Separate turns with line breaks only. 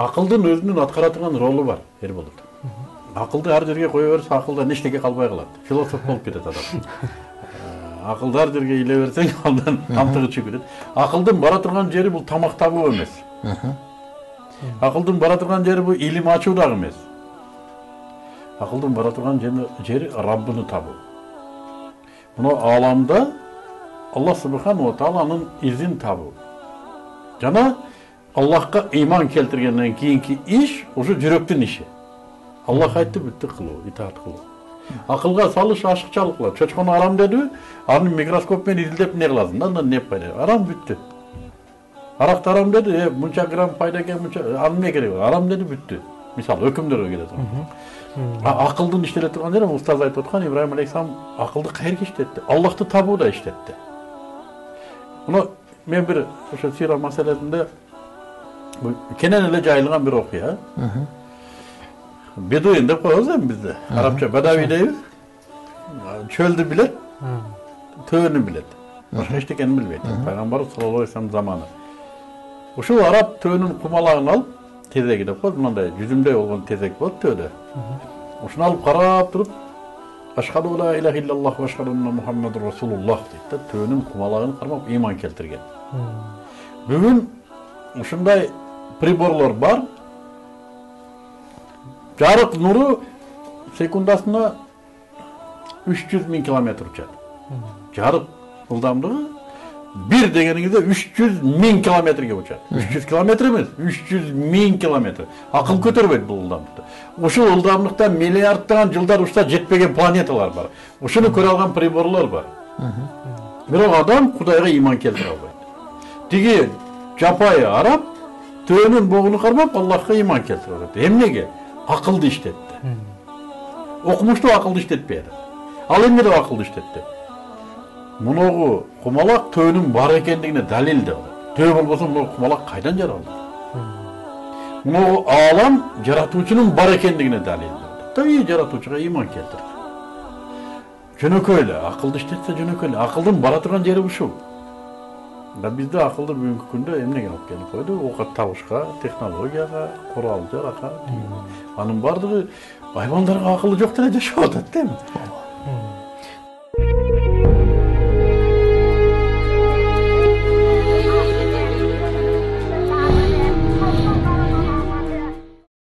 Акылдын өзүнүн аткара турган ролу бар, Эрболот. Акылды ар жерге кое берсе, акылдан эчтеке калбай калат. Философ болуп кетет адам. Акылды ар жерге иле берсең, андан камтыгы чыгып кетет. Акылдын бара турган жери бул тамак табуу эмес. Акылдын бара турган жери бул илим ачуу дагы эмес. Акылдын бара турган жери Раббыны табуу. Мына аламда Аллах субхану ва тааланын изин табуу. Жана Аллахка иман келтиргенден кийинки иш ушу жүрөктүн иши. Аллах айтты, бүттү кылуу, итаат кылуу. Акылга салыш ашыкчалык кылат. Чочкону арам деди, аны микроскоп менен изилдеп не кыласың? Андан не пайда? Арам бүттү. Аракты арам деди, мынча грамм пайда экен, мынча анын эмне кереги бар? Арам деди, бүттү. Мисалы өкүмдөргө келет. Акылдын иштеле турган жери устаз айтып аткан Ибраһим алейхиссалам акылды каерге иштетти? Аллахты табууда иштетти. Мына мен бир ошо сира маселесинде кенен эле жайылган бир окуя. Бедуин деп коебуз эми бизде. Арабча бадави дейбиз. Чөлдү билет, төөнү билет. Башка эчтекени билбейт. Пайгамбар саллаллаху алейхи вассалам заманы. Ушул араб төөнүн кумалагын алып, тезеги деп коет, мындай жүзүмдөй болгон тезек болот төөдө. Ушуну алып карап туруп, Ашхаду ла илаха иллаллах ва ашхаду анна Мухаммадур расулуллах дейт да, төөнүн кумалагын кармап иман келтирген. Бүгүн ушундай приборлор бар. Жарык нуру секундасына 300 000 километр учат. Жарык ылдамдыгы бир дегениңизде 300 000 километрге учат. 300 километр эмес, 300 000 километр. Акыл көтөрбөйт бул ылдамдыкты. Ушул ылдамдыкта миллиарддаган жылдар ушта жетпеген планеталар бар. Ушуну көрө алган приборлор бар. Бирок адам Кудайга иман келтире албайт. Тиги жапайы араб төөнүн богуну кармап Аллахка иман келтире алат. Эмнеге? Акылды иштетти. Окумуштуу акылды иштетпейт. Ал эмне деп акылды иштетти? Муногу кумалак төөнүн бар экендигине далил деп алат. Төө болбосо муногу кумалак кайдан жаралды? Муногу алам жаратуучунун бар экендигине далил деп алат. Таbii жаратуучуга иман келтирди. Жөнөкөй эле, акылды иштетсе жөнөкөй эле. Акылдын бара турган жери ушул. Да бизде акылды бүгүнкү күндө эмнеге алып келип койду? Оокат табышка, технологияга, курал-жаракка. Анын бардыгы айбандарга акылы жок деле жашап атат да.